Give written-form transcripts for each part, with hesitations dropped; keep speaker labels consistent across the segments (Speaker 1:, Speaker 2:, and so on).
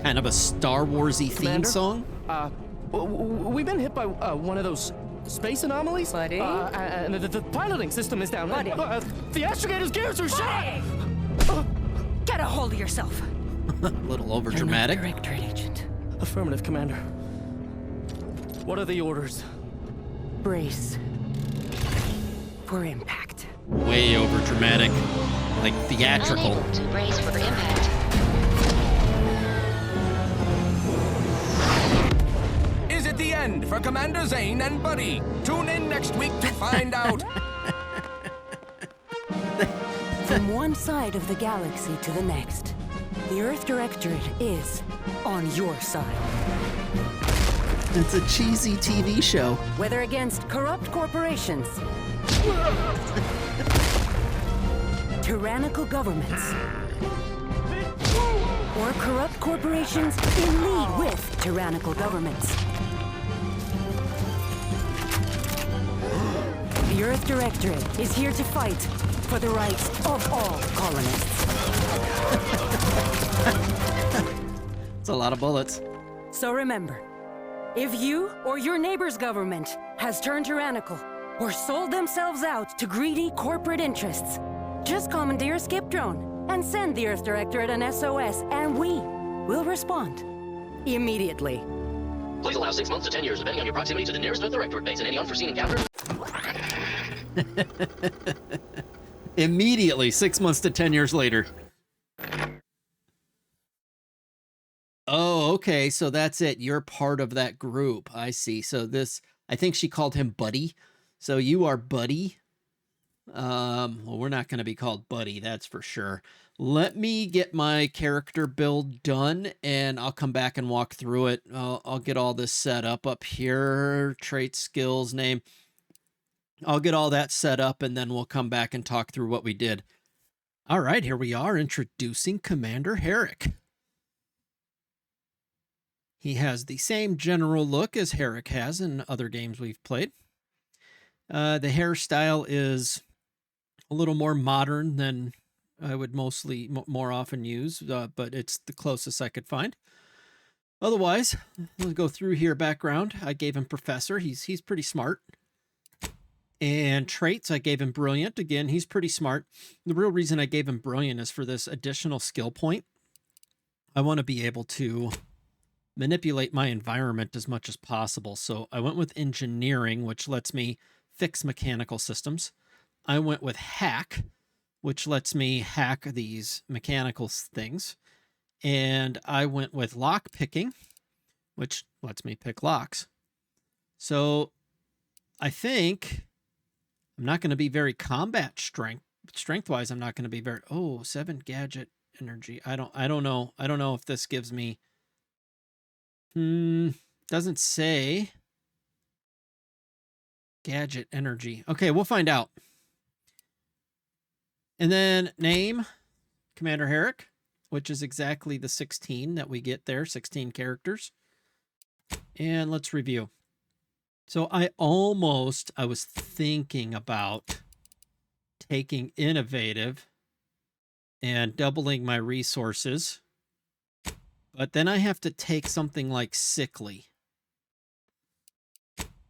Speaker 1: kind of a Star Wars-y theme song.
Speaker 2: We've been hit by one of those space anomalies.
Speaker 3: Buddy?
Speaker 2: And the piloting system is down.
Speaker 3: Buddy?
Speaker 2: The astrogator's gears are shot!
Speaker 3: Get a hold of yourself.
Speaker 1: A little over-dramatic.
Speaker 3: Directorate agent.
Speaker 2: Affirmative, Commander. What are the orders?
Speaker 3: Brace for impact.
Speaker 1: Way over-dramatic. Like theatrical.
Speaker 4: Unable to brace for impact.
Speaker 5: Is it the end for Commander Zane and Buddy? Tune in next week to find out.
Speaker 3: From one side of the galaxy to the next, the Earth Directorate is on your side.
Speaker 1: It's a cheesy TV show.
Speaker 3: Whether against corrupt corporations, tyrannical governments, or corrupt corporations in league with tyrannical governments. The Earth Directorate is here to fight for the rights of all colonists.
Speaker 1: It's a lot of bullets.
Speaker 3: So remember, if you or your neighbor's government has turned tyrannical or sold themselves out to greedy corporate interests, just commandeer a skip drone and send the Earth Directorate an SOS, and we will respond immediately.
Speaker 6: Please allow 6 months to 10 years, depending on your proximity to the nearest Earth Directorate base and any unforeseen encounters.
Speaker 1: Immediately, 6 months to 10 years later. Oh, okay, so that's it. You're part of that group. I see. So this, I think she called him Buddy. So you are Buddy. Well, we're not going to be called Buddy, that's for sure. Let me get my character build done, and I'll come back and walk through it. I'll get all this set up here. Trait, skills, name. I'll get all that set up, and then we'll come back and talk through what we did. All right, here we are, introducing Commander Hereck. He has the same general look as Hereck has in other games we've played. The hairstyle is a little more modern than I would more often use, but it's the closest I could find. Otherwise, we'll go through here. Background, I gave him Professor. He's pretty smart. And traits, I gave him Brilliant. Again, he's pretty smart. The real reason I gave him Brilliant is for this additional skill point. I want to be able to manipulate my environment as much as possible. So I went with Engineering, which lets me fix mechanical systems. I went with Hack, which lets me hack these mechanical things. And I went with Lock Picking, which lets me pick locks. So I think I'm not going to be very combat strength-wise. I'm not going to be very, 7 gadget energy. I don't know. I don't know if this gives me, doesn't say gadget energy. Okay, we'll find out. And then name, Commander Hereck, which is exactly the 16 that we get there, 16 characters. And let's review. So I was thinking about taking Innovative and doubling my resources. But then I have to take something like Sickly.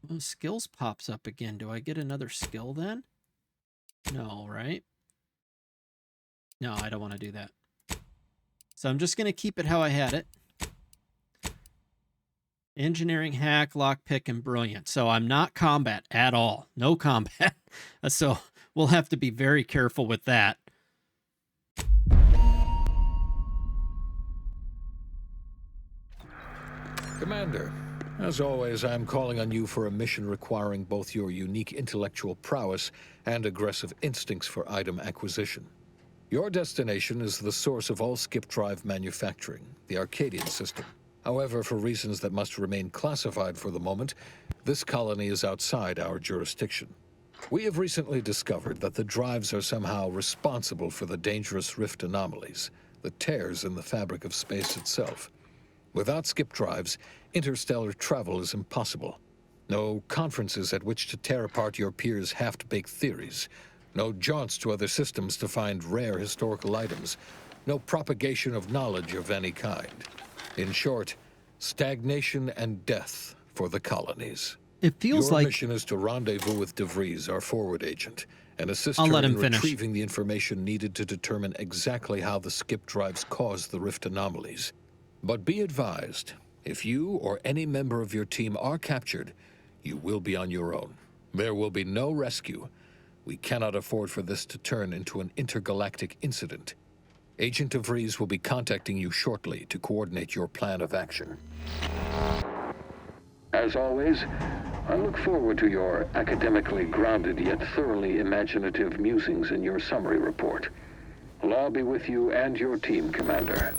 Speaker 1: Well, skills pops up again. Do I get another skill then? No, right? No, I don't want to do that. So I'm just going to keep it how I had it. Engineering, Hack, Lockpick, and Brilliant. So I'm not combat at all. No combat. So we'll have to be very careful with that.
Speaker 7: Commander, as always, I'm calling on you for a mission requiring both your unique intellectual prowess and aggressive instincts for item acquisition. Your destination is the source of all skip drive manufacturing, the Arcadian system. However, for reasons that must remain classified for the moment, this colony is outside our jurisdiction. We have recently discovered that the drives are somehow responsible for the dangerous rift anomalies, the tears in the fabric of space itself. Without skip drives, interstellar travel is impossible. No conferences at which to tear apart your peers' half-baked theories. No jaunts to other systems to find rare historical items. No propagation of knowledge of any kind. In short, stagnation and death for the colonies.
Speaker 1: It feels
Speaker 7: Your
Speaker 1: like
Speaker 7: mission is to rendezvous with DeVries, our forward agent, and assist
Speaker 1: I'll
Speaker 7: her
Speaker 1: let
Speaker 7: in
Speaker 1: him finish.
Speaker 7: retrieving the information needed to determine exactly how the skip drives cause the rift anomalies. But be advised, if you or any member of your team are captured, you will be on your own. There will be no rescue. We cannot afford for this to turn into an intergalactic incident. Agent DeVries will be contacting you shortly to coordinate your plan of action.
Speaker 4: As always, I look forward to your academically grounded yet thoroughly imaginative musings in your summary report. Law be with you and your team, Commander.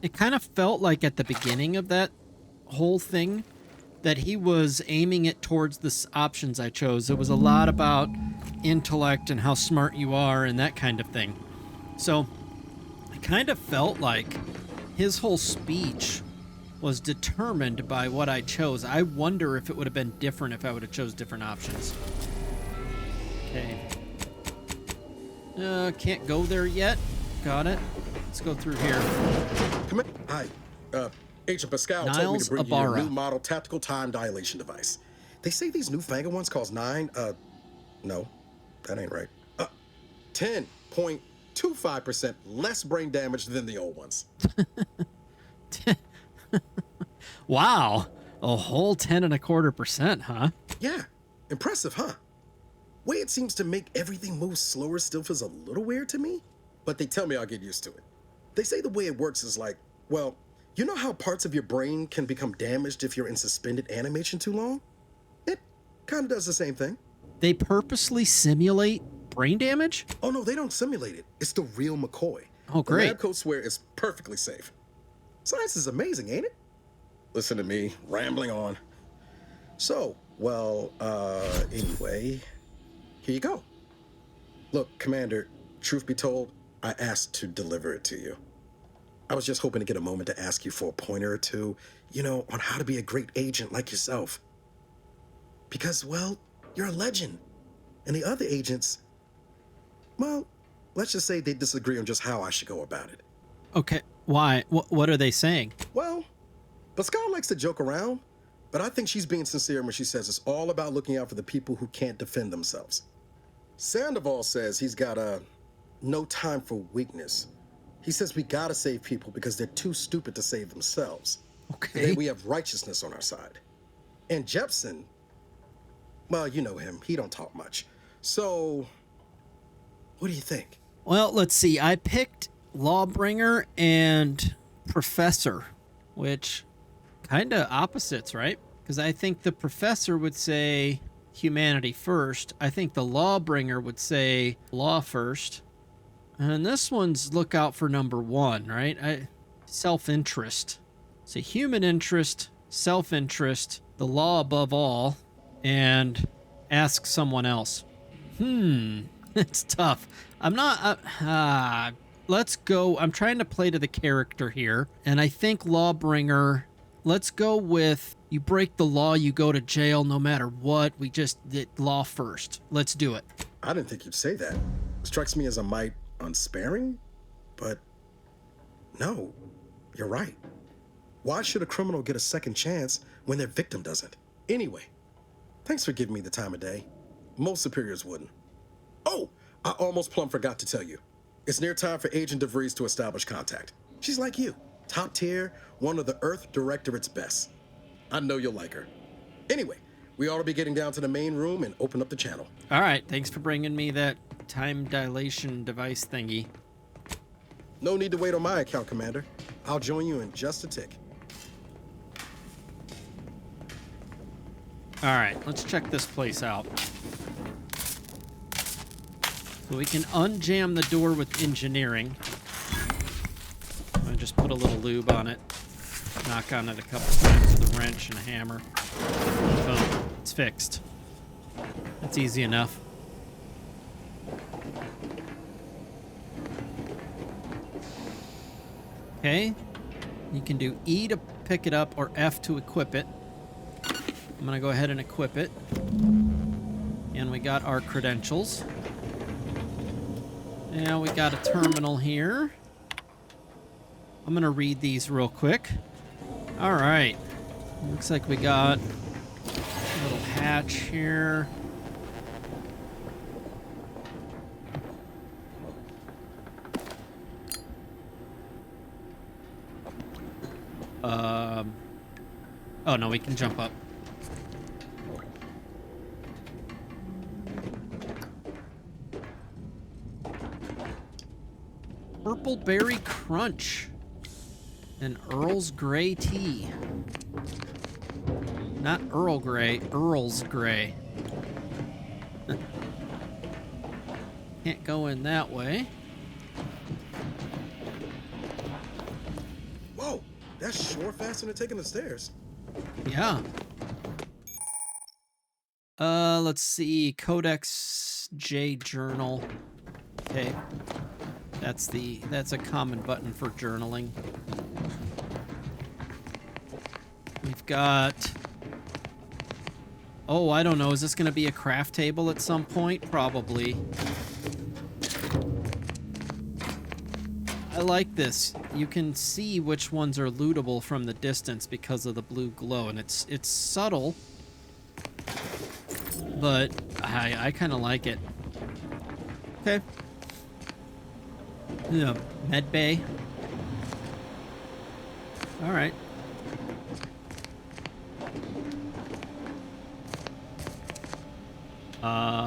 Speaker 1: it kind of felt like at the beginning of that whole thing that he was aiming it towards the options I chose. It was a lot about intellect and how smart you are and that kind of thing. So I kind of felt like his whole speech was determined by what I chose. I wonder if it would have been different if I would have chose different options. Okay. Can't go there yet. Got it. Let's go through here.
Speaker 8: Hi. Agent Pascal told me
Speaker 1: Niles
Speaker 8: to bring you
Speaker 1: Ibarra.
Speaker 8: your new model Tactical Time Dilation device. They say these newfangled ones cause no, that ain't right. 10.25% less brain damage than the old ones.
Speaker 1: Wow. A whole 10.25%, huh?
Speaker 8: Yeah, impressive, huh? Way it seems to make everything move slower still feels a little weird to me, but they tell me I'll get used to it. They say the way it works is like, well, you know how parts of your brain can become damaged if you're in suspended animation too long? It kind of does the same thing.
Speaker 1: They purposely simulate brain damage?
Speaker 8: Oh no, they don't simulate it. It's the real McCoy.
Speaker 1: Oh, great.
Speaker 8: The lab coats swear it's perfectly safe. Science is amazing, ain't it? Listen to me, rambling on. So, anyway, here you go. Look, Commander, truth be told, I asked to deliver it to you. I was just hoping to get a moment to ask you for a pointer or two, on how to be a great agent like yourself. Because, well, you're a legend. And the other agents, well, let's just say they disagree on just how I should go about it.
Speaker 1: Okay, why? What are they saying?
Speaker 8: Well, Pascal likes to joke around, but I think she's being sincere when she says it's all about looking out for the people who can't defend themselves. Sandoval says he's got no time for weakness. He says we gotta save people because they're too stupid to save themselves.
Speaker 1: Okay.
Speaker 8: And then we have righteousness on our side. And Jepson, well, you know him. He don't talk much. So, what do you think?
Speaker 1: Well, let's see. I picked Lawbringer and Professor, which kind of opposites, right? Because I think the Professor would say humanity first. I think the Lawbringer would say law first. And this one's look out for number one, right? Self-interest. So human interest, self-interest, the law above all, and ask someone else. It's tough. Let's go. I'm trying to play to the character here. And I think Lawbringer, let's go with you break the law, you go to jail no matter what. We just did law first. Let's do it.
Speaker 8: I didn't think you'd say that. Strikes me as a mite unsparing, but no, you're right. Why should a criminal get a second chance when their victim doesn't? Anyway, thanks for giving me the time of day. Most superiors wouldn't. Oh, I almost plumb forgot to tell you. It's near time for Agent DeVries to establish contact. She's like you, top tier, one of the Earth Directorate's best. I know you'll like her. Anyway, we ought to be getting down to the main room and open up the channel.
Speaker 1: All right. Thanks for bringing me that time dilation device thingy.
Speaker 8: No need to wait on my account, Commander. I'll join you in just a tick.
Speaker 1: All right. Let's check this place out. So we can unjam the door with engineering. I just put a little lube on it. Knock on it a couple times with a wrench and a hammer. Boom. It's fixed. That's easy enough. Okay. You can do E to pick it up or F to equip it. I'm going to go ahead and equip it. And we got our credentials. And we got a terminal here. I'm going to read these real quick. All right. Looks like we got a little hatch here. Oh no, we can jump up. Purple Berry Crunch and Earl's Grey Tea. Not Earl Grey, Earl's Grey. Can't go in that way.
Speaker 8: Whoa, that's sure faster than taking the stairs.
Speaker 1: Yeah. Let's see. Codex J Journal. Okay. That's a common button for journaling. We've got... Oh, I don't know. Is this going to be a craft table at some point? Probably. I like this. You can see which ones are lootable from the distance because of the blue glow, and it's subtle, but I kind of like it. Okay. Yeah, med bay. All right.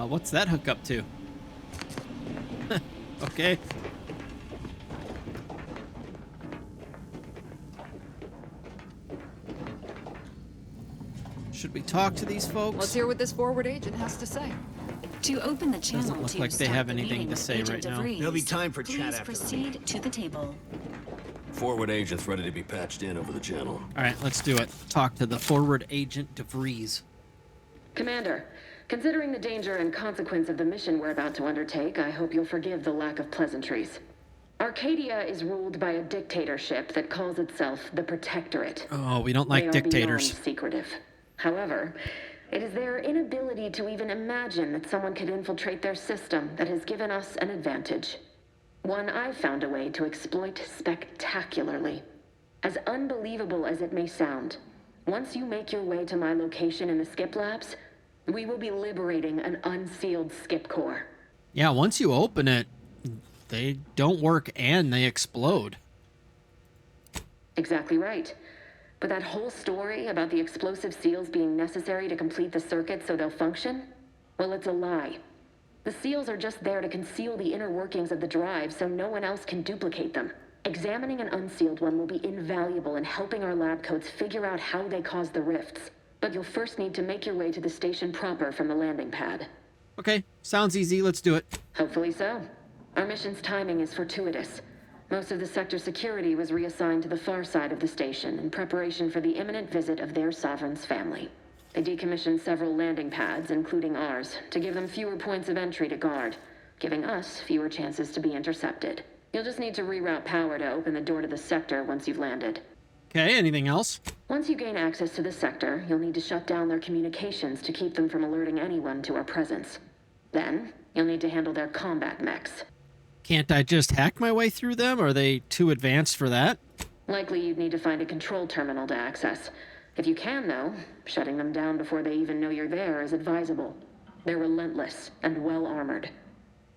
Speaker 1: What's that hook up to? Okay. Should we talk to these folks?
Speaker 9: Let's hear what this forward agent has to say.
Speaker 10: To open the channel,
Speaker 1: Doesn't look like they have anything to say right now.
Speaker 11: There'll be time for
Speaker 10: please
Speaker 11: chat after
Speaker 10: proceed to the table.
Speaker 12: Forward agent's ready to be patched in over the channel.
Speaker 1: All right, let's do it. Talk to the forward agent DeVries.
Speaker 13: Commander, considering the danger and consequence of the mission we're about to undertake, I hope you'll forgive the lack of pleasantries. Arcadia is ruled by a dictatorship that calls itself the Protectorate.
Speaker 1: Oh, we don't like dictators.
Speaker 13: They are beyond secretive. However, it is their inability to even imagine that someone could infiltrate their system that has given us an advantage. One I've found a way to exploit spectacularly. As unbelievable as it may sound, once you make your way to my location in the Skip Labs, we will be liberating an unsealed Skip core.
Speaker 1: Yeah, once you open it, they don't work and they explode.
Speaker 13: Exactly right. But that whole story about the explosive seals being necessary to complete the circuit so they'll function? Well, it's a lie. The seals are just there to conceal the inner workings of the drive so no one else can duplicate them. Examining an unsealed one will be invaluable in helping our lab coats figure out how they cause the rifts. But you'll first need to make your way to the station proper from the landing pad.
Speaker 1: Okay, sounds easy. Let's do it.
Speaker 13: Hopefully so. Our mission's timing is fortuitous. Most of the sector security was reassigned to the far side of the station in preparation for the imminent visit of their sovereign's family. They decommissioned several landing pads, including ours, to give them fewer points of entry to guard, giving us fewer chances to be intercepted. You'll just need to reroute power to open the door to the sector once you've landed.
Speaker 1: Okay, anything else?
Speaker 13: Once you gain access to the sector, you'll need to shut down their communications to keep them from alerting anyone to our presence. Then, you'll need to handle their combat mechs.
Speaker 1: Can't I just hack my way through them? Are they too advanced for that?
Speaker 13: Likely you'd need to find a control terminal to access. If you can, though, shutting them down before they even know you're there is advisable. They're relentless and well-armored.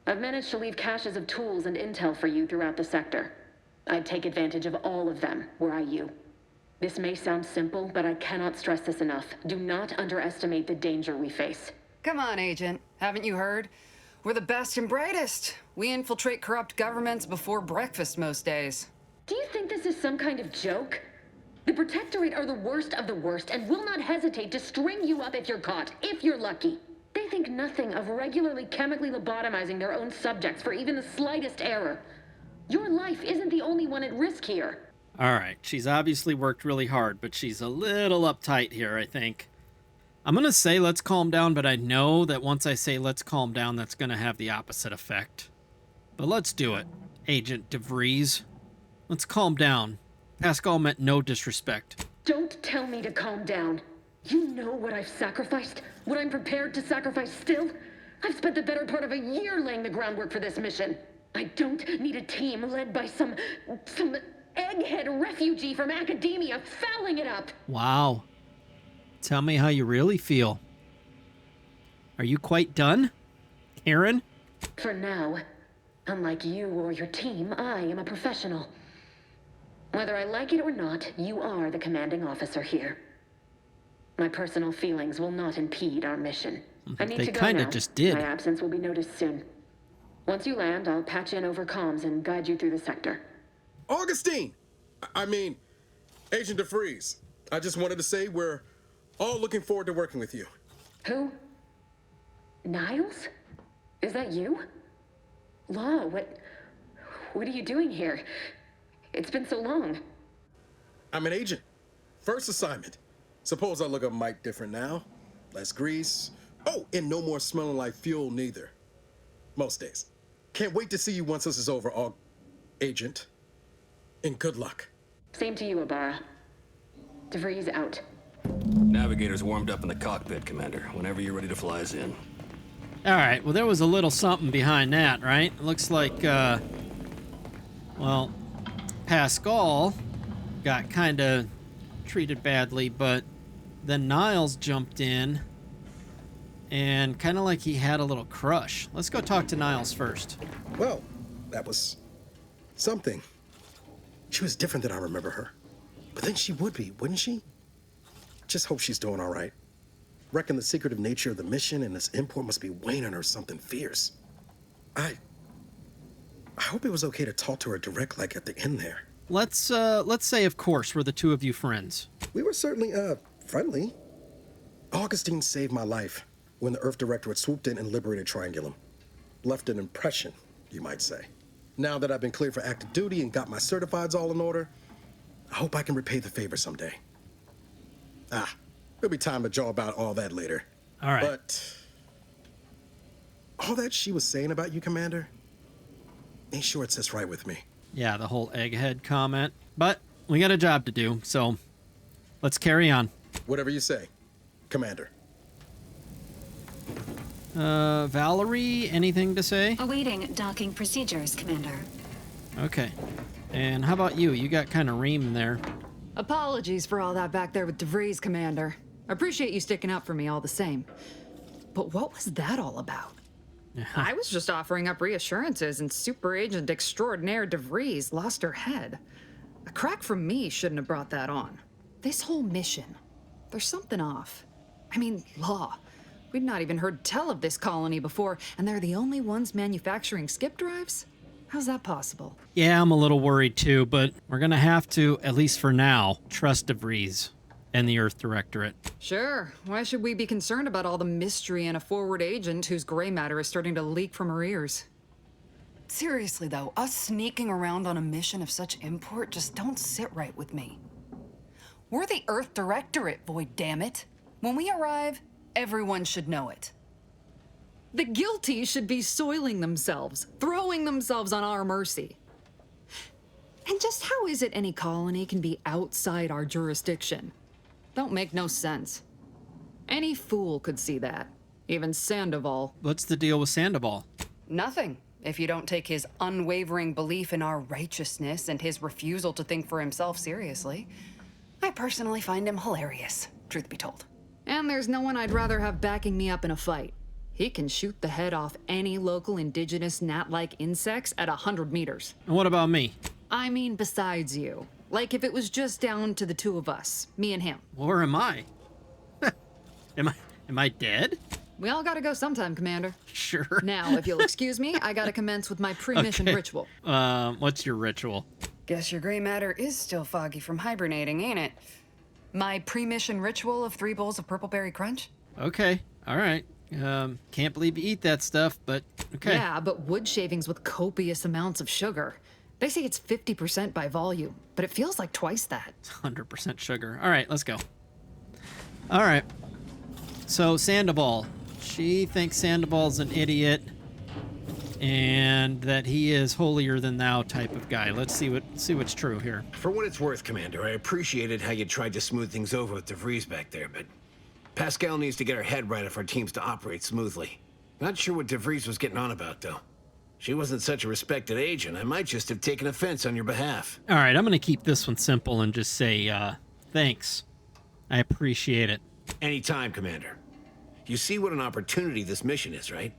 Speaker 13: I've managed to leave caches of tools and intel for you throughout the sector. I'd take advantage of all of them, were I you. This may sound simple, but I cannot stress this enough. Do not underestimate the danger we face.
Speaker 9: Come on, Agent. Haven't you heard? We're the best and brightest. We infiltrate corrupt governments before breakfast most days.
Speaker 13: Do you think this is some kind of joke? The Protectorate are the worst of the worst and will not hesitate to string you up if you're caught, if you're lucky. They think nothing of regularly chemically lobotomizing their own subjects for even the slightest error. Your life isn't the only one at risk here.
Speaker 1: All right, she's obviously worked really hard, but she's a little uptight here, I think. I'm going to say let's calm down, but I know that once I say let's calm down, that's going to have the opposite effect. But let's do it, Agent DeVries. Let's calm down. Pascal meant no disrespect.
Speaker 13: Don't tell me to calm down. You know what I've sacrificed? What I'm prepared to sacrifice still? I've spent the better part of a year laying the groundwork for this mission. I don't need a team led by some egghead refugee from academia fouling it up.
Speaker 1: Wow. Tell me how you really feel. Are you quite done, Karen?
Speaker 13: For now, unlike you or your team, I am a professional. Whether I like it or not, you are the commanding officer here. My personal feelings will not impede our mission. I need
Speaker 1: They
Speaker 13: to go
Speaker 1: kind
Speaker 13: now.
Speaker 1: of just did.
Speaker 13: My absence will be noticed soon. Once you land, I'll patch in over comms and guide you through the sector.
Speaker 8: Augustine! I mean, Agent DeFreeze. I just wanted to say we're all looking forward to working with you.
Speaker 13: Who? Niles? Is that you? Law, what are you doing here? It's been so long.
Speaker 8: I'm an agent. First assignment. Suppose I look a mite different now. Less grease. Oh, and no more smelling like fuel neither. Most days. Can't wait to see you once this is over, Agent. And good luck.
Speaker 13: Same to you, Ibarra. DeVries out.
Speaker 12: Navigator's warmed up in the cockpit, Commander. Whenever you're ready to fly us in.
Speaker 1: All right, well, there was a little something behind that, right? It looks like, well, Pascal got kind of treated badly, but then Niles jumped in and kind of like he had a little crush. Let's go talk to Niles first.
Speaker 8: Well, that was something. She was different than I remember her. But then she would be, wouldn't she? Just hope she's doing all right. Reckon the secretive nature of the mission and this import must be weighing on her something fierce. I hope it was okay to talk to her direct, like at the end there.
Speaker 1: Let's say, of course, were the two of you friends.
Speaker 8: We were certainly, friendly. Augustine saved my life when the Earth Directorate swooped in and liberated Triangulum. Left an impression, you might say. Now that I've been cleared for active duty and got my certifieds all in order, I hope I can repay the favor someday. There'll be time to jaw about all that later.
Speaker 1: All right.
Speaker 8: But all that she was saying about you, Commander, ain't sure it sits right with me.
Speaker 1: Yeah, the whole egghead comment. But we got a job to do, so let's carry on.
Speaker 8: Whatever you say, Commander.
Speaker 1: Valerie, anything to say?
Speaker 10: Awaiting docking procedures, Commander.
Speaker 1: Okay. And how about you? You got kind of reamed there.
Speaker 9: Apologies for all that back there with DeVries, Commander. I appreciate you sticking up for me all the same. But what was that all about? I was just offering up reassurances and Super Agent Extraordinaire DeVries lost her head. A crack from me shouldn't have brought that on. This whole mission, there's something off. I mean, Law. We'd not even heard tell of this colony before, and they're the only ones manufacturing skip drives? How's that possible?
Speaker 1: Yeah, I'm a little worried too, but we're gonna have to, at least for now, trust DeVries and the Earth Directorate.
Speaker 9: Sure. Why should we be concerned about all the mystery in a forward agent whose gray matter is starting to leak from her ears?
Speaker 11: Seriously though, us sneaking around on a mission of such import just don't sit right with me. We're the Earth Directorate, Void, damn it. When we arrive, everyone should know it.
Speaker 9: The guilty should be soiling themselves, throwing themselves on our mercy. And just how is it any colony can be outside our jurisdiction? Don't make no sense. Any fool could see that. Even Sandoval.
Speaker 1: What's the deal with Sandoval?
Speaker 11: Nothing. If you don't take his unwavering belief in our righteousness and his refusal to think for himself seriously. I personally find him hilarious, truth be told.
Speaker 9: And there's no one I'd rather have backing me up in a fight. He can shoot the head off any local indigenous gnat-like insects at 100 meters.
Speaker 1: And what about me?
Speaker 9: I mean, besides you. Like if it was just down to the two of us, me and him.
Speaker 1: Where am I? Am I dead?
Speaker 9: We all gotta go sometime, Commander.
Speaker 1: Sure.
Speaker 9: Now, if you'll excuse me, I gotta commence with my pre-mission ritual.
Speaker 1: What's your ritual?
Speaker 11: Guess your gray matter is still foggy from hibernating, ain't it? My pre-mission ritual of 3 bowls of purple berry crunch?
Speaker 1: Okay, all right. Can't believe you eat that stuff, but okay.
Speaker 9: Yeah, but wood shavings with copious amounts of sugar. They say it's 50% by volume, but it feels like twice that.
Speaker 1: It's 100% sugar. All right, let's go. All right. So Sandoval. She thinks Sandoval's an idiot and that he is holier than thou type of guy. Let's see what's true here.
Speaker 14: For what it's worth, Commander, I appreciated how you tried to smooth things over with DeVries back there, but Pascal needs to get her head right if our team's to operate smoothly. Not sure what DeVries was getting on about, though. she wasn't such a respected agent, I might just have taken offense on your behalf.
Speaker 1: All right, I'm going to keep this one simple and just say, thanks. I appreciate it.
Speaker 14: Anytime, Commander. You see what an opportunity this mission is, right?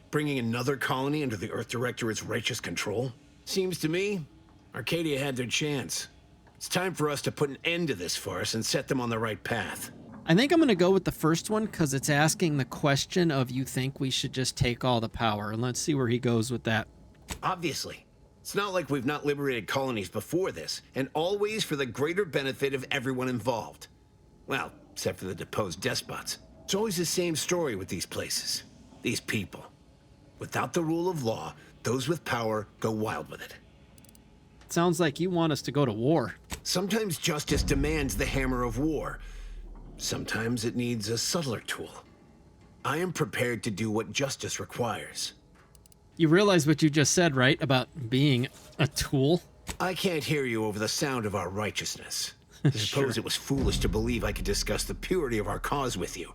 Speaker 14: Bringing another colony under the Earth Directorate's righteous control? Seems to me, Arcadia had their chance. It's time for us to put an end to this farce and set them on the right path.
Speaker 1: I think I'm going to go with the first one because it's asking the question of you think we should just take all the power. And let's see where he goes with that.
Speaker 14: Obviously. It's not like we've not liberated colonies before this, and always for the greater benefit of everyone involved. Well, except for the deposed despots. It's always the same story with these places. These people. Without the rule of law, those with power go wild with it.
Speaker 1: Sounds like you want us to go to war.
Speaker 14: Sometimes justice demands the hammer of war. Sometimes it needs a subtler tool. I am prepared to do what justice requires.
Speaker 1: You realize what you just said, right? About being a tool?
Speaker 14: I can't hear you over the sound of our righteousness. I suppose it was foolish to believe I could discuss the purity of our cause with you.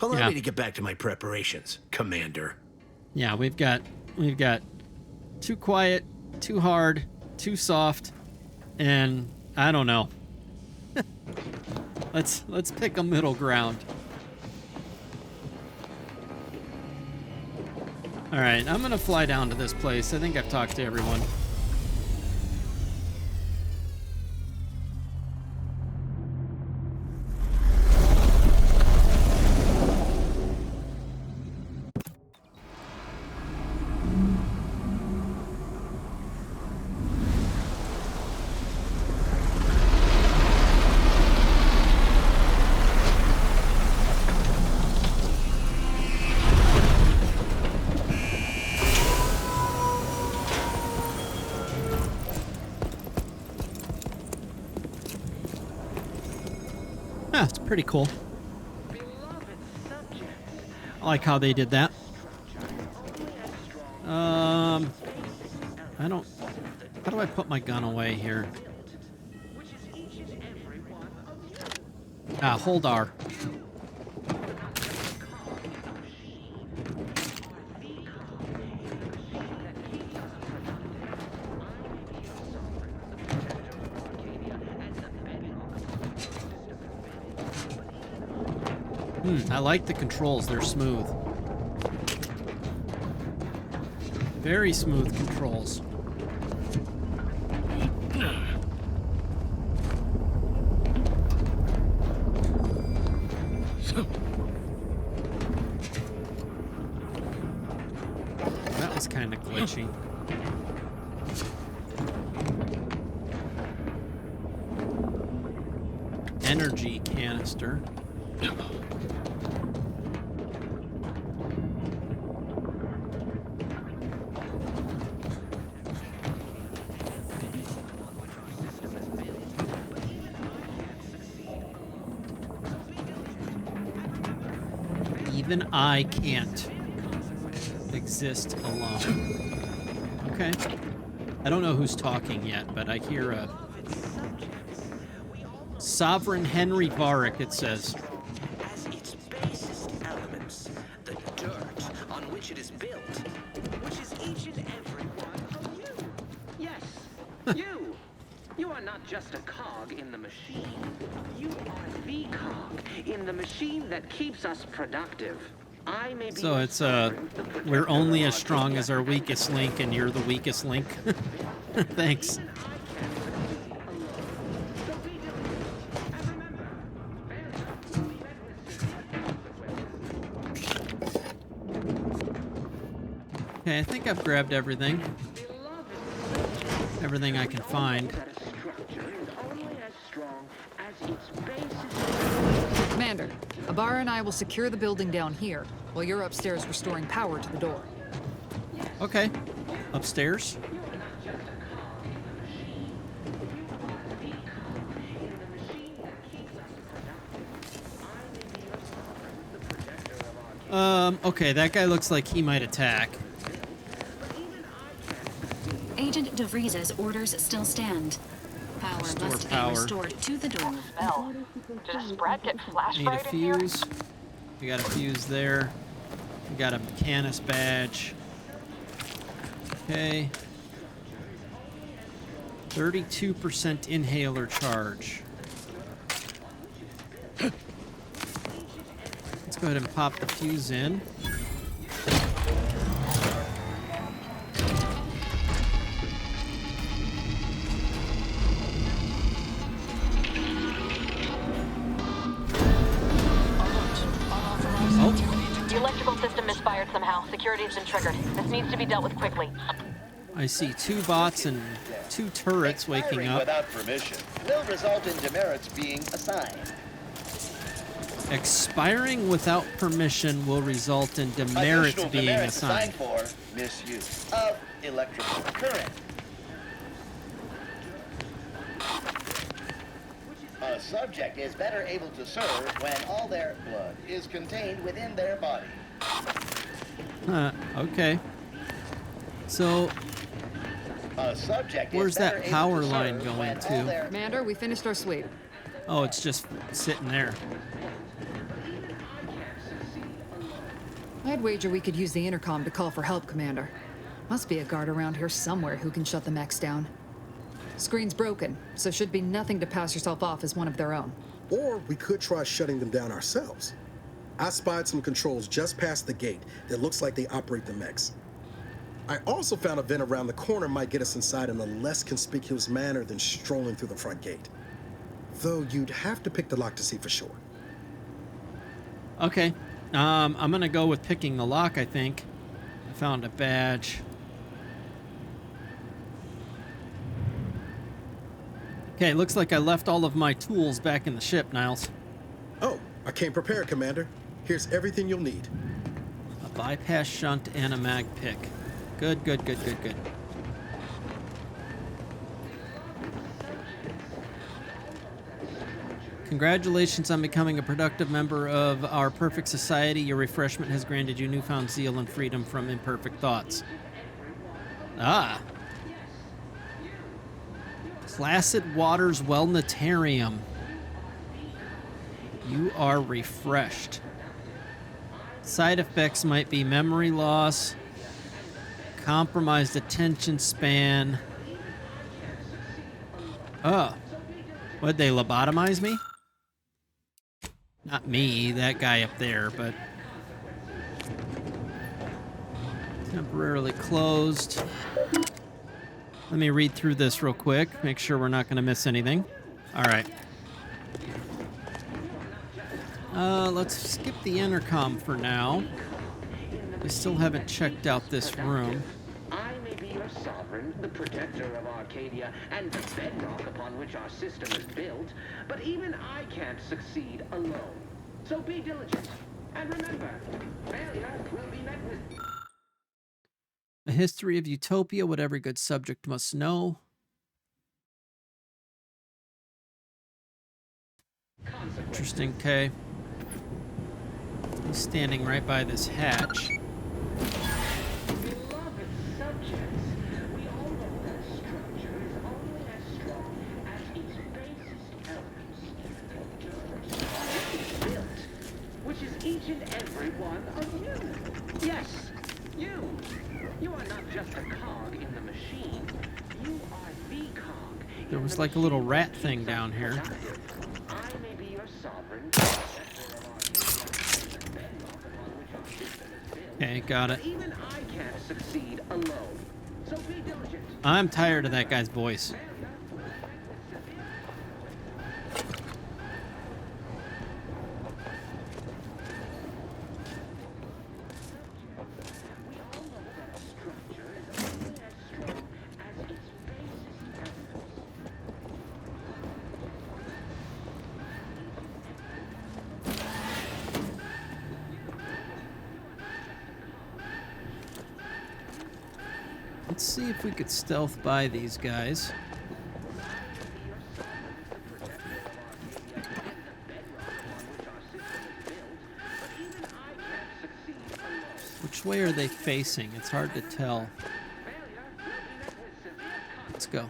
Speaker 14: Allow me to get back to my preparations, Commander.
Speaker 1: Yeah, we've got too quiet, too hard, too soft, and I don't know. Let's pick a middle ground. All right, I'm gonna fly down to this place. I think I've talked to everyone. It's pretty cool. I like how they did that. I don't... How do I put my gun away here? Hold R. I like the controls. They're smooth. Very smooth controls. That was kind of glitchy. Energy canister. Even I can't exist alone. Okay. I don't know who's talking yet, but I hear a Sovereign Henry Varick, it says.
Speaker 15: As its basest elements, the dirt on which it is built, which is each and every one of you. Yes, you. You are not just a cog in the machine. You are the cog in the machine that keeps us productive. I may be
Speaker 1: So it's we're only as strong as our weakest link, and you're the weakest link. Thanks. Okay, I think I've grabbed everything. Everything I can find.
Speaker 9: Commander, Ibarra and I will secure the building down here, while you're upstairs restoring power to the door.
Speaker 1: Okay. Upstairs? Okay, that guy looks like he might attack.
Speaker 10: Agent DeVries's orders still stand. Power must be restored to the door.
Speaker 16: Did a sprat get flash
Speaker 1: Need a
Speaker 16: fried in here?
Speaker 1: fuse. We got a fuse there. We got a Canis badge. Okay. 32% inhaler charge. Let's go ahead and pop the fuse in.
Speaker 17: The electrical system misfired somehow. Security has been triggered. This needs to be dealt with quickly.
Speaker 1: I see 2 bots and 2 turrets waking up.
Speaker 18: Without permission will result in demerits being assigned.
Speaker 1: Expiring without permission will result in demerits
Speaker 18: Additional
Speaker 1: being
Speaker 18: demerits
Speaker 1: assigned.
Speaker 18: for misuse of electrical current. A subject is better able to serve when all their blood is contained within their body.
Speaker 1: Okay. So,
Speaker 18: A subject
Speaker 1: where's
Speaker 18: is better
Speaker 1: that
Speaker 18: able
Speaker 1: power
Speaker 18: to
Speaker 1: line
Speaker 18: serve
Speaker 1: going
Speaker 18: when all
Speaker 1: to?
Speaker 18: their
Speaker 9: Commander, we finished our sweep.
Speaker 1: Oh, it's just sitting there.
Speaker 9: I'd wager we could use the intercom to call for help, Commander. Must be a guard around here somewhere who can shut the mechs down. Screen's broken, so should be nothing to pass yourself off as one of their own.
Speaker 8: Or we could try shutting them down ourselves. I spied some controls just past the gate that looks like they operate the mechs. I also found a vent around the corner might get us inside in a less conspicuous manner than strolling through the front gate. Though you'd have to pick the lock to see for sure.
Speaker 1: Okay. I'm gonna go with picking the lock, I think. I found a badge. Okay, looks like I left all of my tools back in the ship, Niles.
Speaker 8: Oh, I came prepared, Commander. Here's everything you'll need.
Speaker 1: A bypass shunt and a mag pick. Good, good, good, good, good. Congratulations on becoming a productive member of our perfect society. Your refreshment has granted you newfound zeal and freedom from imperfect thoughts. Ah. Placid Waters Wellnetarium. You are refreshed. Side effects might be memory loss, compromised attention span. Oh. Would they lobotomize me? Not me, that guy up there, but... Temporarily closed. Let me read through this real quick, make sure we're not going to miss anything. Alright. Let's skip the intercom for now. We still haven't checked out this room.
Speaker 15: I may be your sovereign, the protector of Arcadia, and the bedrock upon which our system is built, but even I can't succeed alone. So be diligent, and remember, failure will be met with...
Speaker 1: A history of utopia, what every good subject must know. Interesting, okay. He's standing right by this hatch.
Speaker 15: Which is each and every one of you. Yes, you. You are not just a cog in the machine. You are the cog.
Speaker 1: There was like a little rat thing down here.
Speaker 15: I may be your sovereign.
Speaker 1: Okay, got it.
Speaker 15: Even I can't succeed alone. So be diligent.
Speaker 1: I'm tired of that guy's voice. Let's see if we could stealth by these guys. Which way are they facing? It's hard to tell. Let's go.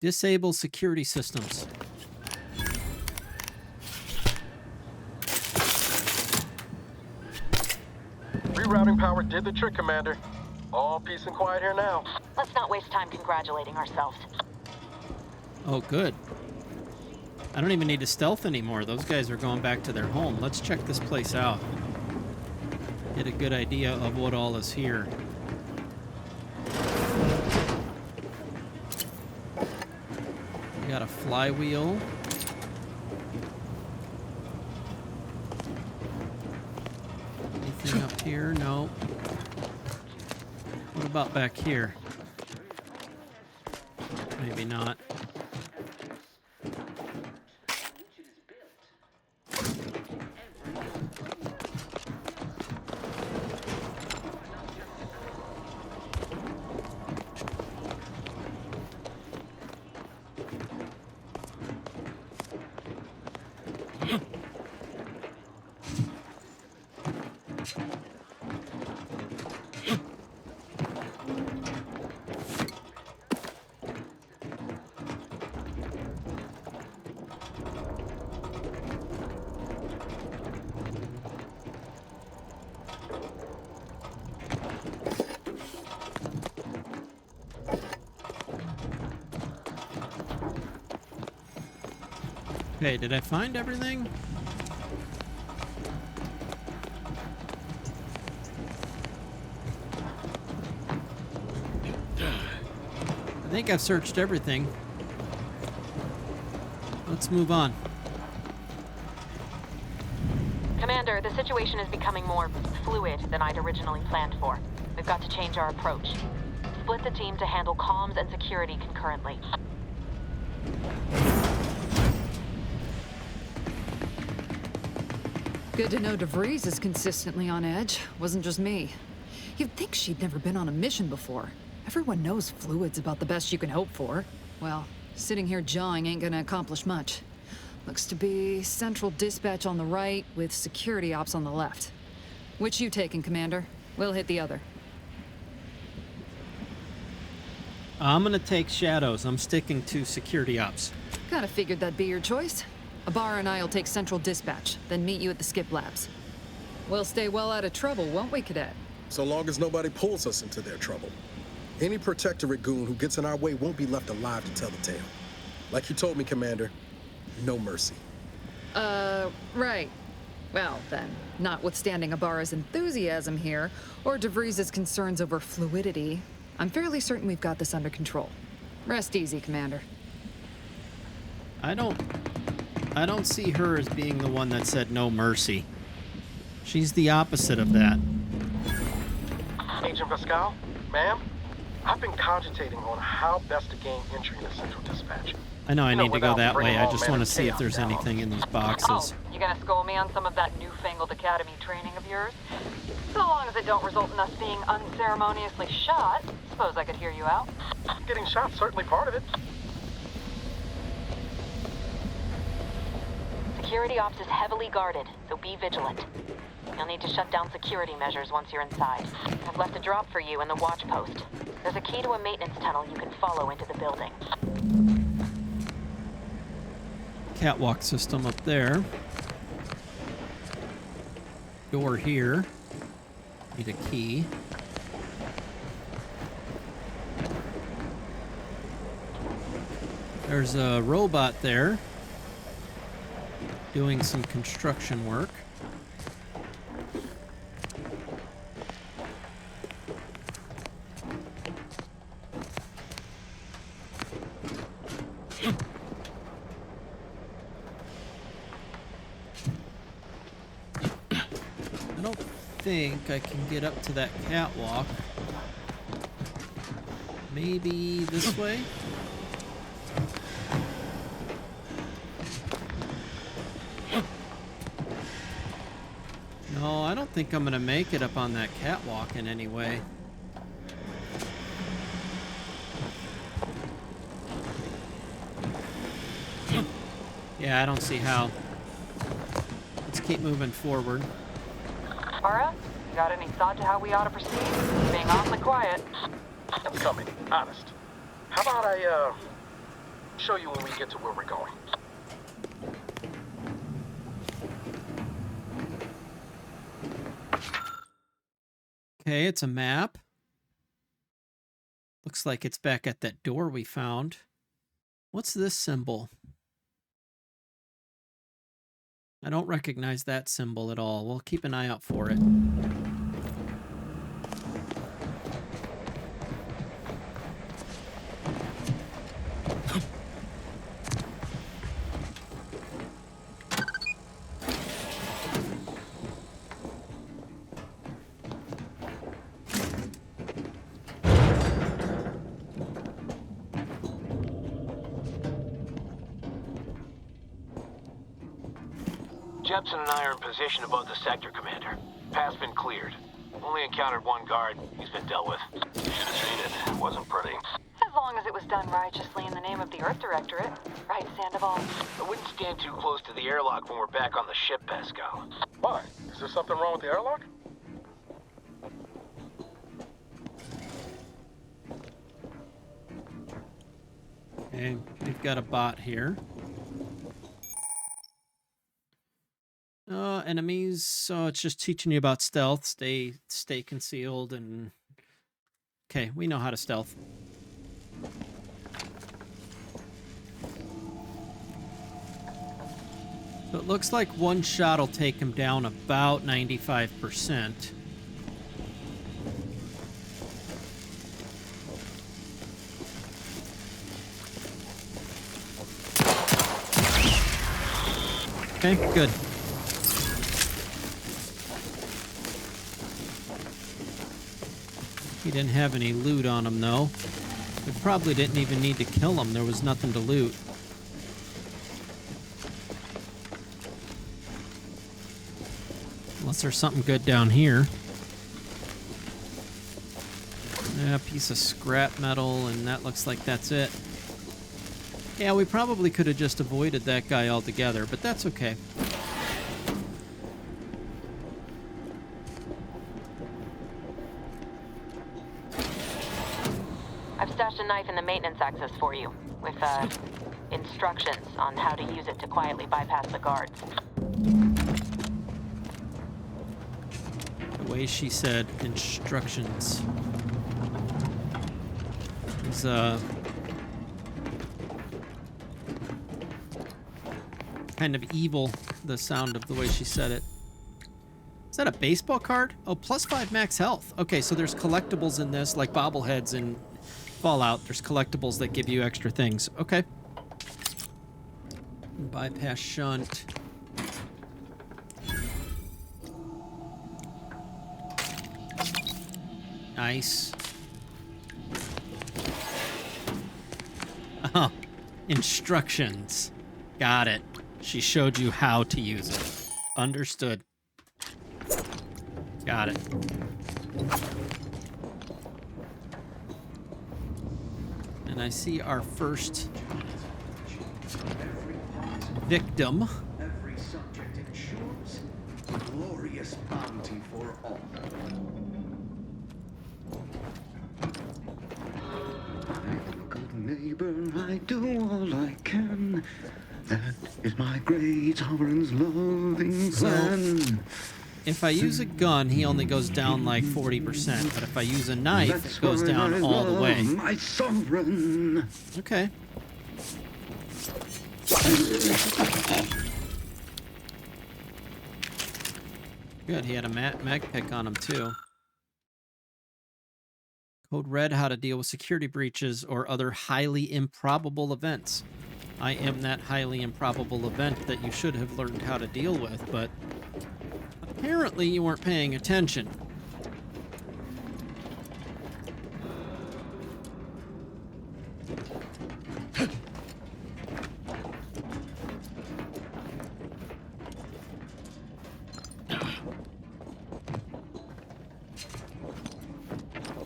Speaker 1: Disable security systems.
Speaker 19: Rerouting power did the trick, Commander. All peace and quiet here now.
Speaker 17: Let's not waste time congratulating ourselves.
Speaker 1: Oh, good. I don't even need to stealth anymore. Those guys are going back to their home. Let's check this place out. Get a good idea of what all is here. We got a flywheel. Anything up here? No. What about back here? Maybe not. Okay, did I find everything? I think I've searched everything. Let's move on.
Speaker 17: Commander, the situation is becoming more fluid than I'd originally planned for. We've got to change our approach. Split the team to handle comms and security concurrently.
Speaker 9: Good to know DeVries is consistently on edge. Wasn't just me. You'd think she'd never been on a mission before. Everyone knows fluid's about the best you can hope for. Well, sitting here jawing ain't gonna accomplish much. Looks to be central dispatch on the right with security ops on the left. Which you taking, Commander? We'll hit the other.
Speaker 1: I'm gonna take shadows. I'm sticking to security ops.
Speaker 9: Kinda figured that'd be your choice. Ibarra and I'll take central dispatch, then meet you at the skip labs. We'll stay well out of trouble, won't we, Cadet?
Speaker 8: So long as nobody pulls us into their trouble. Any protectorate goon who gets in our way won't be left alive to tell the tale. Like you told me, Commander, no mercy.
Speaker 9: Right. Well, then, notwithstanding Ibarra's enthusiasm here, or DeVries' concerns over fluidity, I'm fairly certain we've got this under control. Rest easy, Commander.
Speaker 1: I don't see her as being the one that said no mercy. She's the opposite of that.
Speaker 19: Agent Pascal, ma'am, I've been cogitating on how best to gain entry into Central Dispatch.
Speaker 1: I know I need to go
Speaker 19: without
Speaker 1: that way.
Speaker 19: bringing
Speaker 1: I
Speaker 19: all
Speaker 1: just
Speaker 19: manner
Speaker 1: want
Speaker 19: of
Speaker 1: to see if
Speaker 19: chaos
Speaker 1: there's
Speaker 19: down.
Speaker 1: anything in these boxes.
Speaker 17: You gonna school me on some of that newfangled academy training of yours? So long as it don't result in us being unceremoniously shot, suppose I could hear you out.
Speaker 19: Getting shot's certainly part of it.
Speaker 17: Security ops is heavily guarded, so be vigilant. You'll need to shut down security measures once you're inside. I've left a drop for you in the watch post. There's a key to a maintenance tunnel you can follow into the building.
Speaker 1: Catwalk system up there. Door here. Need a key. There's a robot there doing some construction work. I don't think I can get up to that catwalk. Maybe this way? No, I don't think I'm gonna make it up on that catwalk in any way. Yeah, I don't see how. Let's keep moving forward.
Speaker 17: Bara, you got any thought to how we ought to proceed? Being awfully quiet.
Speaker 19: I'm coming, honest. How about I, show you when we get to where we're going.
Speaker 1: Okay, it's a map. Looks like it's back at that door we found. What's this symbol? I don't recognize that symbol at all. We'll keep an eye out for it.
Speaker 20: Jepson and I are in position above the sector, Commander. Path's been cleared. Only encountered one guard. He's been dealt with.
Speaker 12: You should have seen it. It wasn't pretty.
Speaker 17: As long as it was done righteously in the name of the Earth Directorate. Right, Sandoval?
Speaker 20: I wouldn't stand too close to the airlock when we're back on the ship, Pascal.
Speaker 19: Why? Is there something wrong with the airlock?
Speaker 1: Okay, we've got a bot here. Enemies, so it's just teaching you about stealth. Stay concealed, and okay, we know how to stealth. So it looks like one shot will take him down about 95%. Okay, good. He didn't have any loot on him, though. We probably didn't even need to kill him. There was nothing to loot. Unless there's something good down here. Yeah, a piece of scrap metal, and that looks like that's it. Yeah, we probably could have just avoided that guy altogether, but that's okay.
Speaker 17: I've stashed a knife in the maintenance access for you, with, instructions on how to use it to quietly bypass the guards.
Speaker 1: The way she said instructions is, kind of evil, the sound of the way she said it. Is that a baseball card? Oh, +5 max health. Okay, so there's collectibles in this, like bobbleheads in Fallout. There's collectibles that give you extra things. Okay. Bypass shunt. Nice. Oh, instructions. Got it. She showed you how to use it. Understood. Got it. And I see our first victim.
Speaker 21: Every subject ensures a glorious bounty for all. I'm a good neighbor, I do all I can. That is my great sovereign's loving plan.
Speaker 1: If I use a gun, he only goes down like 40%, but if I use a knife, it goes down all the way.
Speaker 21: My sovereign.
Speaker 1: Okay. Good, he had a mag pick on him too. Code Red, how to deal with security breaches or other highly improbable events. I am that highly improbable event that you should have learned how to deal with, but apparently you weren't paying attention.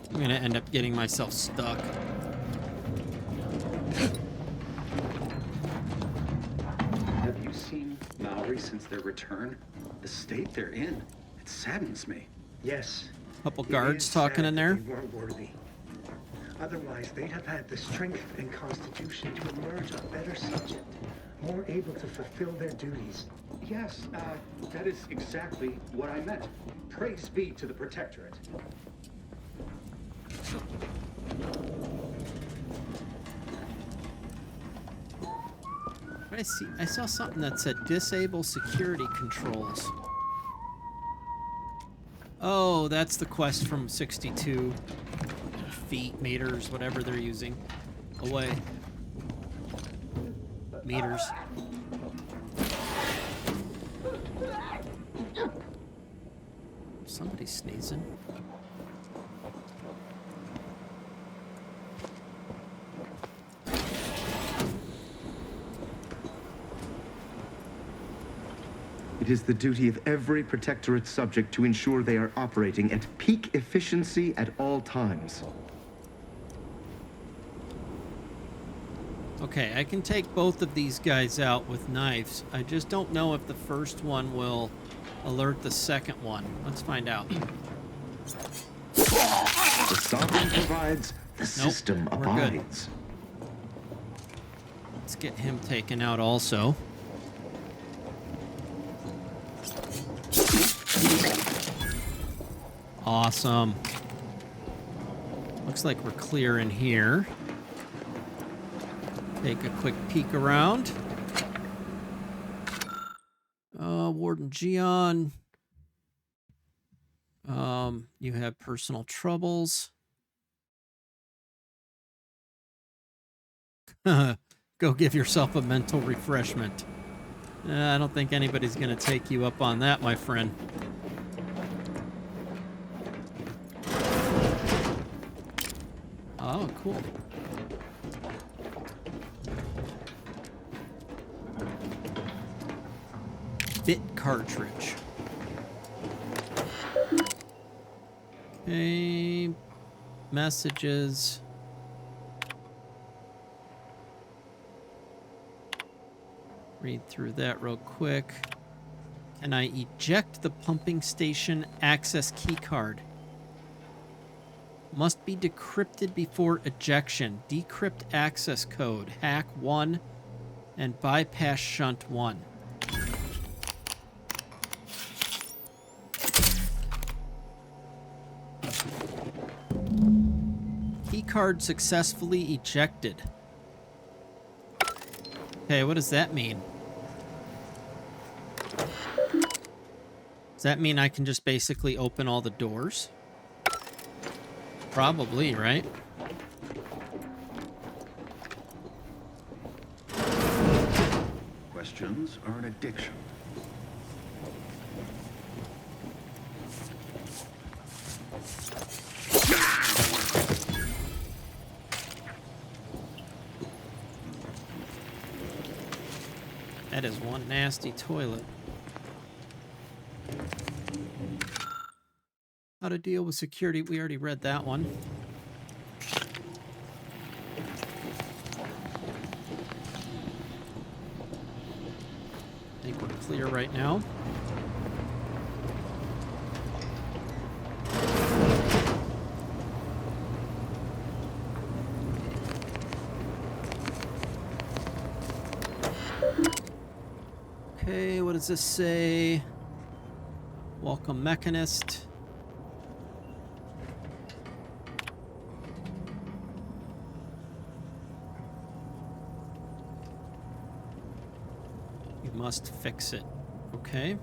Speaker 1: I'm gonna end up getting myself stuck.
Speaker 21: Have you seen Maori since their return? The state they're in, it saddens me. Yes.
Speaker 1: Couple guards talking in there.
Speaker 21: They weren't worthy.
Speaker 2: Otherwise, they'd have had the strength and constitution to emerge a better subject, more able to fulfill their duties.
Speaker 21: Yes, that is exactly what I meant. Praise be to the Protectorate.
Speaker 1: I saw something that said disable security controls. Oh, that's the quest from 62 feet, meters, whatever they're using. Away. Meters. Somebody's sneezing.
Speaker 21: It is the duty of every Protectorate subject to ensure they are operating at peak efficiency at all times.
Speaker 1: Okay, I can take both of these guys out with knives. I just don't know if the first one will alert the second one. Let's find out.
Speaker 21: The Sovereign provides, the system abides.
Speaker 1: Let's get him taken out also. Awesome. Looks like we're clear in here. Take a quick peek around. Warden Gion. You have personal troubles. Go give yourself a mental refreshment. I don't think anybody's going to take you up on that, my friend. Oh, cool. Bit cartridge. Okay. Messages. Read through that real quick. Can I eject the pumping station access keycard? Must be decrypted before ejection. Decrypt access code. Hack 1 and bypass shunt 1. Keycard successfully ejected. Okay, what does that mean? Does that mean I can just basically open all the doors? Probably, right?
Speaker 21: Questions are an addiction.
Speaker 1: That is one nasty toilet. How to deal with security. We already read that one. I think we're clear right now. Okay, what does this say? Welcome, Mechanist. You must fix it. Okay.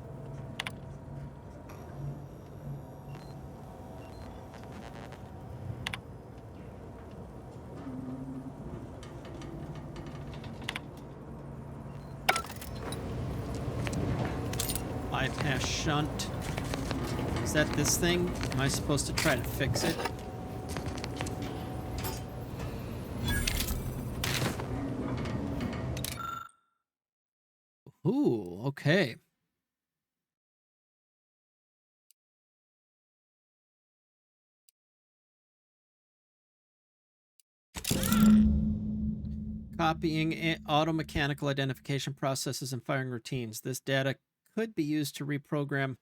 Speaker 1: Bypass shunt. Is that this thing? Am I supposed to try to fix it? Ooh, okay. Copying auto-mechanical identification processes and firing routines. This data could be used to reprogram.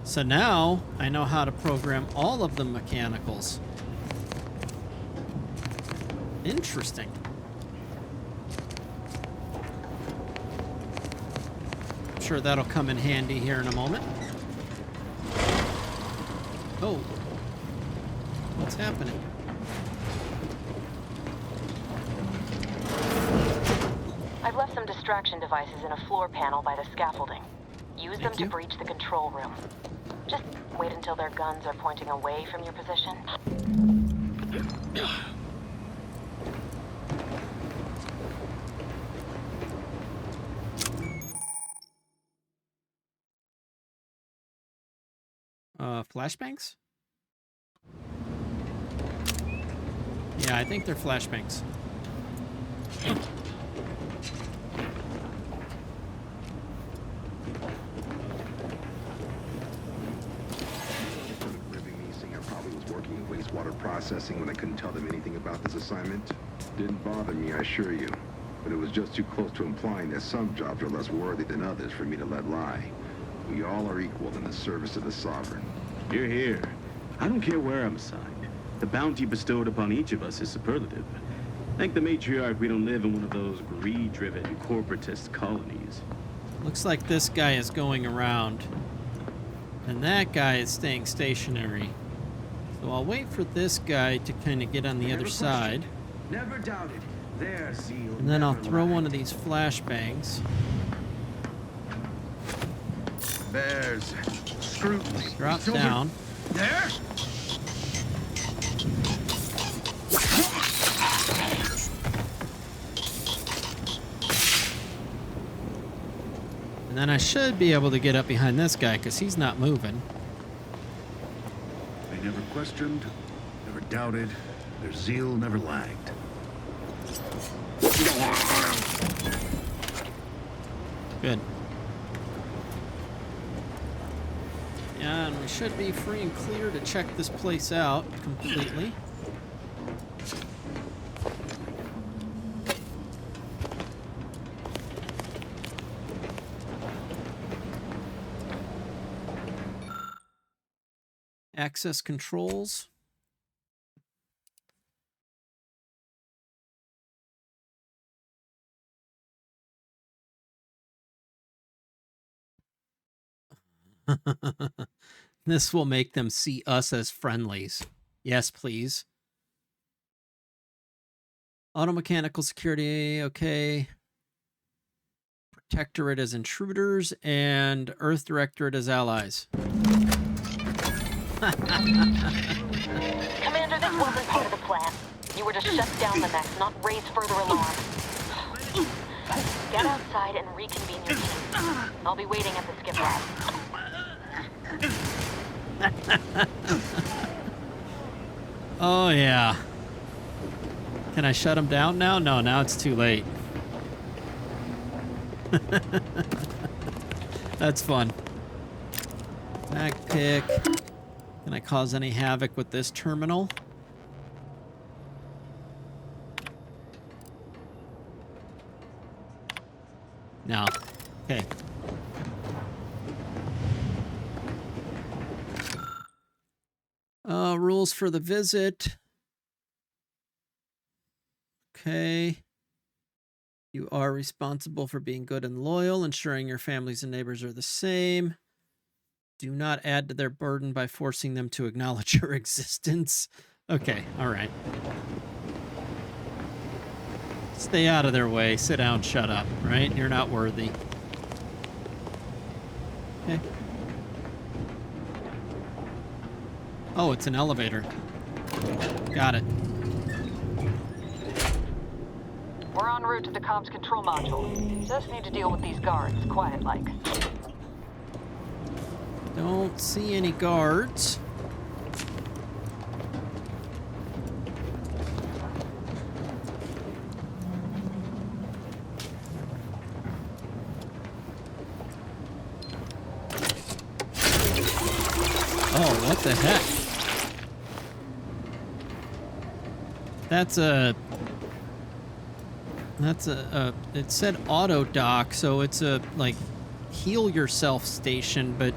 Speaker 1: So now I know how to program all of the mechanicals. Interesting. I'm sure that'll come in handy here in a moment. Oh. What's happening?
Speaker 17: I've left some distraction devices in a floor panel by the scaffolding. Use them to breach the control room. Just wait until their guns are pointing away from your position.
Speaker 1: Flashbangs? Yeah, I think they're flashbangs.
Speaker 5: Wastewater processing when I couldn't tell them anything about this assignment. Didn't bother me, I assure you. But it was just too close to implying that some jobs are less worthy than others for me to let lie. We all are equal in the service of the Sovereign.
Speaker 22: You're here. I don't care where I'm assigned. The bounty bestowed upon each of us is superlative. Thank the matriarch we don't live in one of those greed-driven corporatist colonies.
Speaker 1: Looks like this guy is going around. And that guy is staying stationary. So I'll wait for this guy to kind of get on the other side.
Speaker 21: Never doubted. Their zeal.
Speaker 1: And then I'll throw one of these flashbangs.
Speaker 21: Bears. Scrutiny.
Speaker 1: Drop down.
Speaker 21: There?
Speaker 1: And then I should be able to get up behind this guy because he's not moving.
Speaker 21: They never questioned, never doubted. Their zeal never lagged.
Speaker 1: Good. Yeah, and we should be free and clear to check this place out completely. Access controls. This will make them see us as friendlies. Yes, please. Automechanical security, okay. Protectorate as intruders, and Earth Directorate as allies.
Speaker 17: Commander, this wasn't part of the plan. You were to shut down the mess, not raise further alarm. Get outside and reconvene your team. I'll be waiting at the skip lab.
Speaker 1: Oh, yeah. Can I shut him down now? No, now it's too late. That's fun. Back pick. Can I cause any havoc with this terminal? No. Okay. Rules for the visit. Okay. You are responsible for being good and loyal, ensuring your families and neighbors are the same. Do not add to their burden by forcing them to acknowledge your existence. Okay, all right. Stay out of their way. Sit down, shut up, right? You're not worthy. Okay. Oh, it's an elevator. Got it.
Speaker 17: We're en route to the comms control module. Just need to deal with these guards, quiet-like.
Speaker 1: Don't see any guards. Oh, what the heck? That's a it said auto dock, so it's a like heal yourself station, but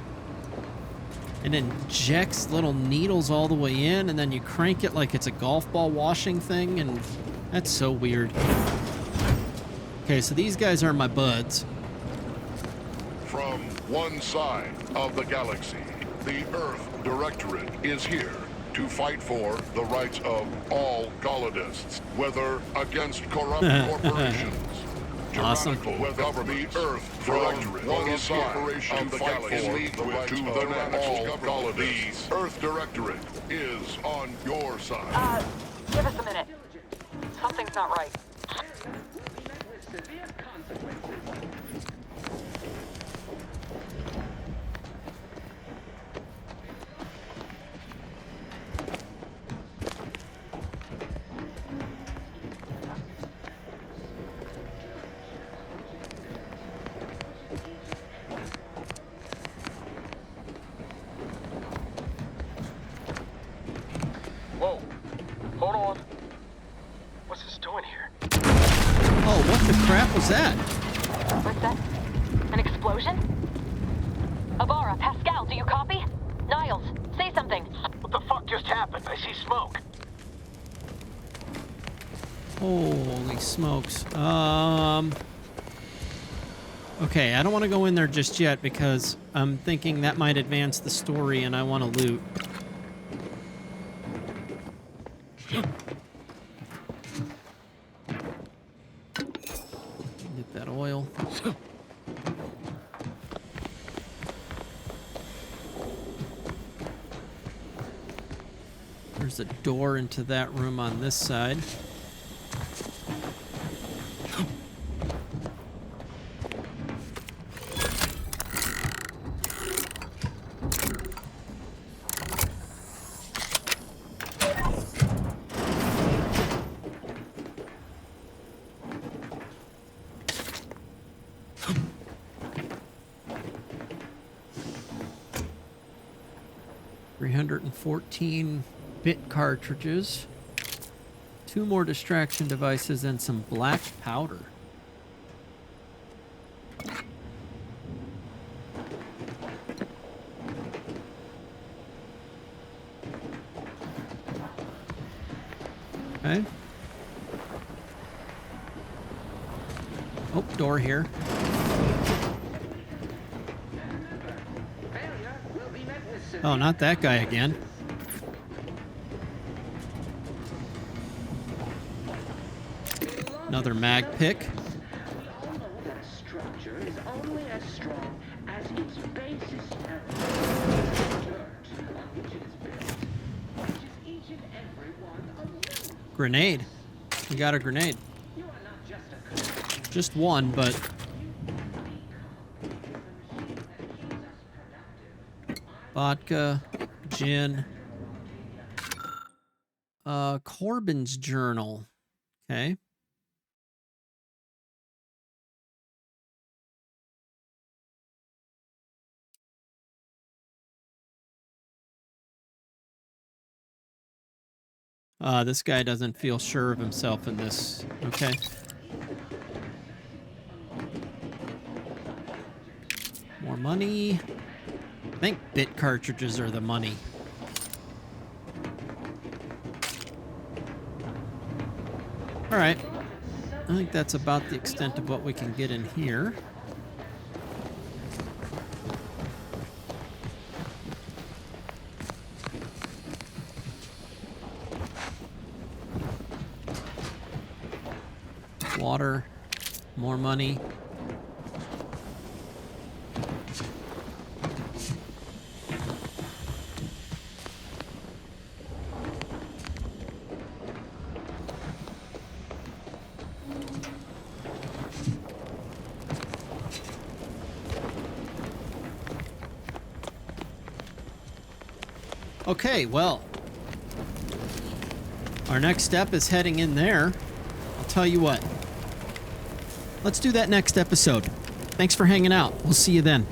Speaker 1: and injects little needles all the way in, and then you crank it like it's a golf ball washing thing, and that's so weird. Okay, so these guys are my buds.
Speaker 3: From one side of the galaxy, the Earth Directorate is here to fight for the rights of all Golodists, whether against corrupt corporations,
Speaker 1: awesome.
Speaker 3: Whether the Earth Directorate one side of the galaxy to the next, all Golodists. The Earth Directorate is on your side.
Speaker 17: Give us a minute. Something's not right.
Speaker 19: Whoa. Hold on. What's this doing here?
Speaker 1: Oh, what the crap was that?
Speaker 17: What's that? An explosion? Avara, Pascal, do you copy? Niles, say something.
Speaker 20: What the fuck just happened? I see smoke.
Speaker 1: Holy smokes. Okay, I don't want to go in there just yet because I'm thinking that might advance the story and I want to loot. Get that oil. There's a door into that room on this side. .14 bit cartridges, 2 more distraction devices, and some black powder. Okay. Oh, door here. Oh, not that guy again. Another mag pick.
Speaker 15: We all know that a structure is only as strong as its basis element. Dirt on which it is built, which is each and every one of you.
Speaker 1: Grenade. We got a grenade.
Speaker 15: You are not just a
Speaker 1: Just one, but... Vodka, gin. Corbin's journal. Okay. This guy doesn't feel sure of himself in this. Okay. More money. I think bit cartridges are the money. All right. I think that's about the extent of what we can get in here. Water, more money. Okay, well, our next step is heading in there. I'll tell you what. Let's do that next episode. Thanks for hanging out. We'll see you then.